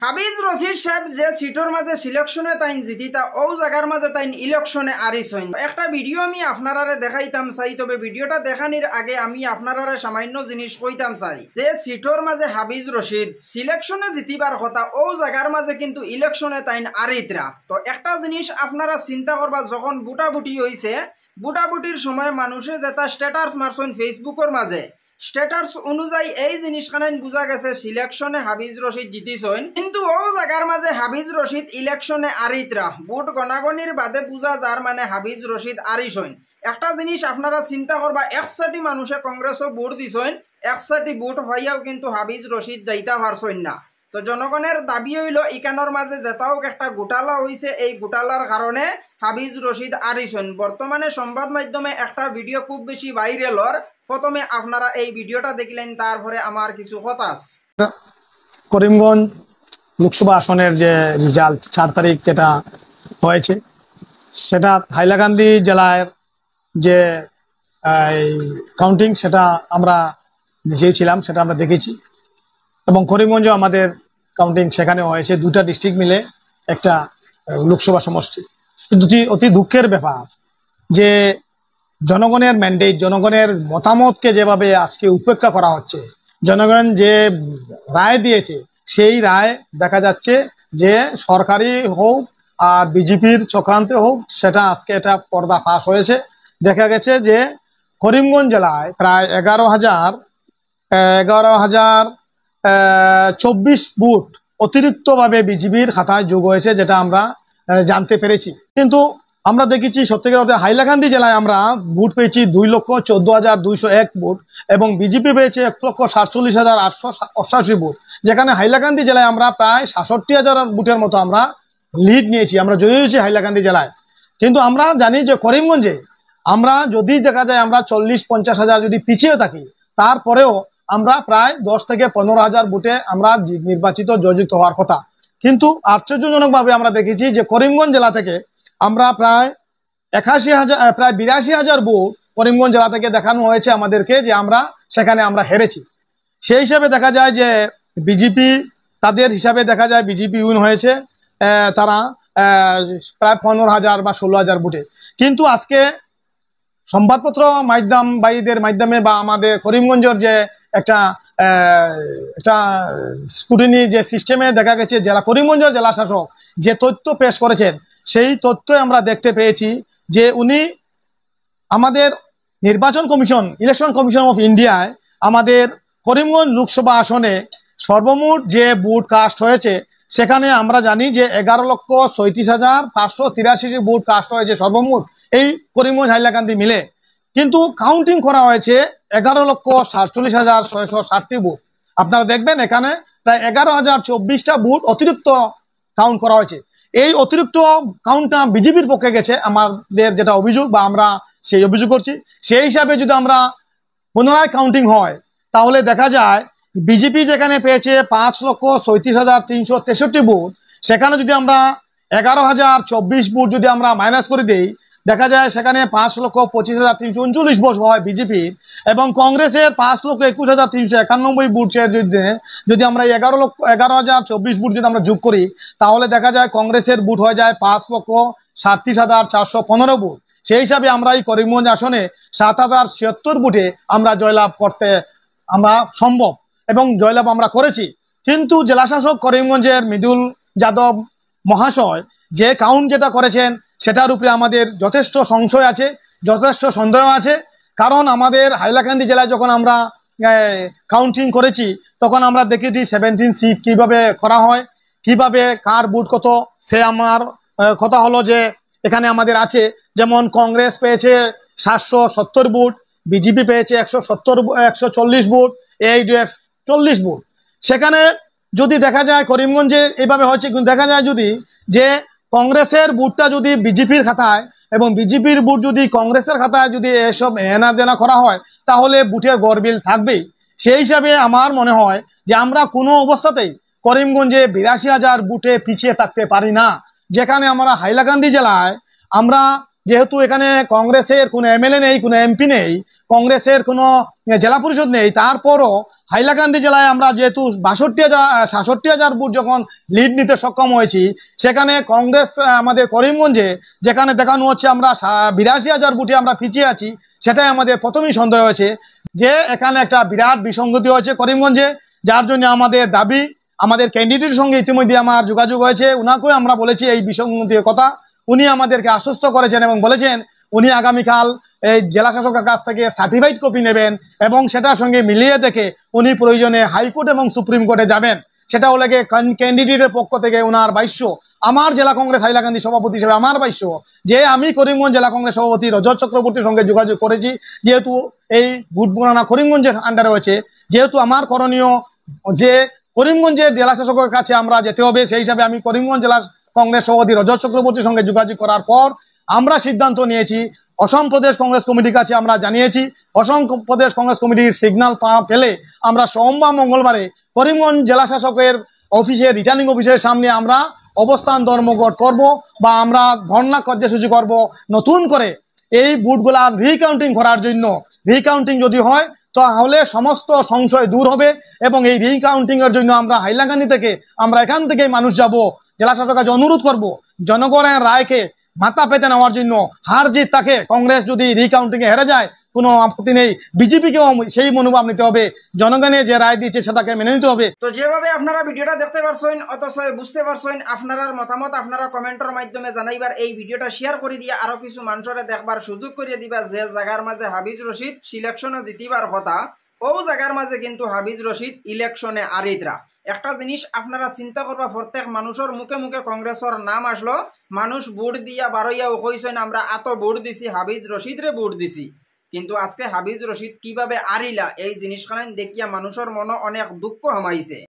হাবিজ রশিদ সাহেব যে সিটর মাঝে সিলেকশনে তাইন জিতিতা ও জায়গার মাঝে তাইন ইলেকশনে আরিস হইন। একটা ভিডিও আমি আপনারারে দেখাইতাম চাই, তবে ভিডিওটা দেখানির আগে আমি আপনারারে সামান্য জিনিস কইতাম চাই যে সিটর মাঝে হাবিজ রশিদ সিলেকশনে জিতিবার কথা ও জায়গার মাঝে কিন্তু ইলেকশনে তাইন আরিতরা। তো একটা জিনিস আপনারা চিন্তা করবা, যখন বুটাবুটি হইছে বুটাবুটির সময় মানুষে যেটা স্ট্যাটাস মারছেন ফেসবুকের মাঝে, স্ট্যাটাস অনুযায়ী এই জিনিসখানে বোঝা গেছে সিলেকশনে হাবিজ রশিদ জিতিছেন, কিন্তু ও জায়গার মাঝে হাবিজ রশিদ ইলেকশনে আরিতরা। ভোট গণাগণির বাদে বোঝা যার মানে হাবিজ রশিদ আরিসইন। একটা জিনিস আপনারা চিন্তা করবা, 61 মানুষে কংগ্রেসও ভোট দিছেন, 61 ভোট হইয়াও কিন্তু হাবিজ রশিদ যাইতা পারছেন না। তো জনগণের দাবি হইল ইকানোর মাঝে যেটাও একটা গোটালা হইছে, এই গোটালার কারণে হাবিজ রশিদ আরিসন। বর্তমানে সংবাদ মাধ্যমে একটা ভিডিও খুব বেশি ভাইরালর, প্রথমে আপনারা এই ভিডিওটা দেখলেন, তারপরে আমার কিছু কথা আছে। করিমগঞ্জ লোকসভা আসনের যে রেজাল্ট 4 তারিখ যেটা হয়েছে, সেটা হাইলাকান্দি জেলার যে কাউন্টিং সেটা আমরা নিজেই ছিলাম, সেটা আমরা দেখেছি। এবং করিমগঞ্জে আমাদের কাউন্টিং সেখানে হয়েছে, 2টা ডিস্ট্রিক্ট মিলে একটা লোকসভা সমষ্টি। কিন্তু অতি দুঃখের ব্যাপার যে জনগণের ম্যান্ডেট, জনগণের মতামতকে যেভাবে আজকে উপেক্ষা করা হচ্ছে, জনগণ যে রায় দিয়েছে সেই রায় দেখা যাচ্ছে যে সরকারি হোক আর বিজেপির চক্রান্তে হোক, সেটা আজকে এটা পর্দা ফাঁস হয়েছে। দেখা গেছে যে করিমগঞ্জ জেলায় প্রায় 11,024 বুথ অতিরিক্তভাবে বিজেপির খাতায় যোগ হয়েছে, যেটা আমরা জানতে পেরেছি। কিন্তু আমরা দেখেছি সত্যিকার অর্থে হাইলাকান্দি জেলায় আমরা ভোট পেয়েছি 2,14,201 ভোট এবং বিজেপি পেয়েছে 1,47,888 ভোট, যেখানে হাইলাকান্দি জেলায় আমরা প্রায় 66,000 ভোটের মতো আমরা লিড নিয়েছি, আমরা জয়ী হয়েছি হাইলাকান্দি জেলায়। কিন্তু আমরা জানি যে করিমগঞ্জে আমরা যদি দেখা যায় আমরা 40-50 হাজার যদি পিছিয়ে থাকি, তারপরেও আমরা প্রায় 10 থেকে 15,000 ভোটে আমরা নির্বাচিত জয়যুক্ত হওয়ার কথা। কিন্তু আশ্চর্যজনকভাবে আমরা দেখেছি যে করিমগঞ্জ জেলা থেকে আমরা প্রায় 82,000 ভোট করিমগঞ্জ জেলা থেকে দেখানো হয়েছে আমাদেরকে যে আমরা সেখানে আমরা হেরেছি। সেই হিসাবে দেখা যায় যে বিজেপি, তাদের হিসাবে দেখা যায় বিজেপি উইন হয়েছে তারা প্রায় 15,000 বা 16,000 ভোটে। কিন্তু আজকে সংবাদপত্র ভাইদের মাধ্যমে বা আমাদের করিমগঞ্জের যে একটা স্কুটিনি যে সিস্টেমে দেখা গেছে করিমগঞ্জের জেলা শাসক যে তথ্য পেশ করেছেন, সেই তথ্য আমরা দেখতে পেয়েছি যে উনি আমাদের নির্বাচন কমিশন, ইলেকশন কমিশন অফ ইন্ডিয়ায় আমাদের করিমগঞ্জ লোকসভা আসনে সর্বমোট যে ভোট কাস্ট হয়েছে, সেখানে আমরা জানি যে 11,37,583 ভোট কাস্ট হয়েছে সর্বমোট এই করিমগঞ্জ হাইলাকান্দি মিলে। কিন্তু কাউন্টিং করা হয়েছে 11,47,660 ভোট। আপনারা দেখবেন এখানে প্রায় 11,024টা ভোট অতিরিক্ত কাউন্ট করা হয়েছে। এই অতিরিক্ত কাউন্টটা বিজেপির পক্ষে গেছে, আমাদের যেটা অভিযোগ বা আমরা সেই অভিযোগ করছি। সেই হিসাবে যদি আমরা পুনরায় কাউন্টিং হয়, তাহলে দেখা যায় বিজেপি যেখানে পেয়েছে 5,37,363 ভোট, সেখানে যদি আমরা 11,024 ভোট যদি আমরা মাইনাস করে দিই, দেখা যায় সেখানে 5,25,339 ভোট হয় বিজেপির, এবং কংগ্রেসের 5,21,391 ভোটের যদি আমরা 11,024 ভোট যদি আমরা যোগ করি, তাহলে দেখা যায় কংগ্রেসের ভোট হয়ে যায় 5,37,415 ভোট। সেই হিসাবে আমরা এই করিমগঞ্জ আসনে 7,076 ভোটে আমরা জয়লাভ করতে আমরা সম্ভব এবং জয়লাভ আমরা করেছি। কিন্তু জেলাশাসক করিমগঞ্জের মৃদুল যাদব মহাশয় যে কাউন্ট যেটা করেছেন, সেটার উপরে আমাদের যথেষ্ট সংশয় আছে, যথেষ্ট সন্দেহ আছে। কারণ আমাদের হাইলাকান্দি জেলায় যখন আমরা কাউন্টিং করেছি, তখন আমরা দেখেছি 17 সিট কিভাবে করা হয়, কিভাবে কার ভোট কত। সে আমার কথা হলো যে এখানে আমাদের আছে, যেমন কংগ্রেস পেয়েছে 770 ভোট, বিজেপি পেয়েছে 140 ভোট, AIDF 40 ভোট। সেখানে যদি দেখা যায় করিমগঞ্জে এইভাবে হয়েছে, কিন্তু দেখা যায় যদি যে কংগ্রেসের ভোটটা যদি বিজেপির খাতায় এবং বিজেপির ভোট যদি কংগ্রেসের খাতায় যদি এসব এনা দেনা করা হয়, তাহলে ভোটের গড়বিল থাকবেই। সেই হিসাবে আমার মনে হয় যে আমরা কোনো অবস্থাতেই করিমগঞ্জে 82,000 ভোটে পিছিয়ে থাকতে পারি না। যেখানে আমরা হাইলাকান্দি জেলায় আমরা যেহেতু এখানে কংগ্রেসের কোনো MLA নেই, কোনো MP নেই, কংগ্রেসের কোনো জেলা পরিষদ নেই, তারপরও হাইলাকান্দি জেলায় আমরা যেহেতু ৬২,০০০ ভোট যখন লিড নিতে সক্ষম হয়েছি, সেখানে কংগ্রেস আমাদের করিমগঞ্জে যেখানে দেখানো হচ্ছে আমরা ৮২,০০০ ভোটে আমরা পিছিয়ে আছি, সেটাই আমাদের প্রথমেই সন্দেহ হয়েছে যে এখানে একটা বিরাট বিসঙ্গতি হয়েছে করিমগঞ্জে। যার জন্য আমাদের দাবি, আমাদের ক্যান্ডিডেটের সঙ্গে ইতিমধ্যে আমার যোগাযোগ হয়েছে, উনাকেও আমরা বলেছি এই বিসঙ্গতির কথা। উনি আমাদেরকে আশ্বস্ত করেছেন এবং বলেছেন উনি আগামীকাল এই জেলা শাসকের কাছ থেকে সার্টিফাইড কপি নেবেন এবং সেটার সঙ্গে মিলিয়ে দেখে উনি প্রয়োজনে হাইকোর্ট এবং সুপ্রিম কোর্টে যাবেন। সেটা হলে ক্যান্ডিডেটের পক্ষ থেকে উনার ভাষ্য, আমার জেলা কংগ্রেস হাইলাকান্দি সভাপতি হিসেবে আমার ভাষ্য যে আমি করিমগঞ্জ জেলা কংগ্রেস সভাপতি রজত চক্রবর্তীর সঙ্গে যোগাযোগ করেছি, যেহেতু এই ভোট গণনা করিমগঞ্জের আন্ডারে হয়েছে, যেহেতু আমার করণীয় যে করিমগঞ্জের জেলা শাসকের কাছে আমরা যেতে হবে, সেই হিসাবে আমি করিমগঞ্জ জেলা কংগ্রেস সভাপতি রজত চক্রবর্তীর সঙ্গে যোগাযোগ করার পর আমরা সিদ্ধান্ত নিয়েছি, অসম প্রদেশ কংগ্রেস কমিটির কাছে আমরা জানিয়েছি, অসম প্রদেশ কংগ্রেস কমিটির সিগন্যাল পেলে আমরা সোমবার মঙ্গলবারে করিমগঞ্জ জেলা শাসকের অফিসে রিটার্নিং অফিসের সামনে আমরা অবস্থান ধর্মঘট করব বা আমরা ধর্ণা কার্যসূচি করব, নতুন করে এই বুথগুলা রিকাউন্টিং করার জন্য। রিকাউন্টিং যদি হয় তাহলে সমস্ত সংশয় দূর হবে এবং এই রিকাউন্টিং এর জন্য আমরা হাইলাকান্দি থেকে আমরা এখান থেকে মানুষ যাব, জেলা শাসকের কাছে অনুরোধ করব জনগণের রায়কে মাথা পেতে নেওয়ার জন্য। হার জিত তাকে, কংগ্রেস যদি রিকাউন্টিং এ হেরে যায় কোনো আপত্তি নেই, বিজেপিকেও সেই মনোভাব নিতে হবে, জনগণের যে রায় দিয়েছে সেটাকে মেনে নিতে হবে। তো যেভাবে আপনারা ভিডিওটা দেখতে পারছেন অথচ বুঝতে পারছেন, আপনার মতামত আপনারা কমেন্টের মাধ্যমে জানাইবার, এই ভিডিওটা শেয়ার করে দিয়ে আরো কিছু মানুষরে দেখবার সুযোগ করে দিবা যে জায়গার মাঝে হাবিজ রশিদ সিলেকশনে জিতিবার কথা, ও জায়গার মাঝে কিন্তু হাবিজ রশিদ ইলেকশনে আরিতরা। একটা জিনিস আপনারা চিন্তা করবা, প্রত্যেক মানুষের মুখে মুখে কংগ্রেসের নাম আসলো, মানুষ ভোট দিয়া বারইয়া কইছেন আমরা এত ভোট দিছি হাবিজ রশিদ রে ভোট দিছি, কিন্তু আজকে হাবিজ রশিদ কিভাবে আরিলা এই জিনিসখান দেখিয়া মানুষের মনে অনেক দুঃখ হামাইছে।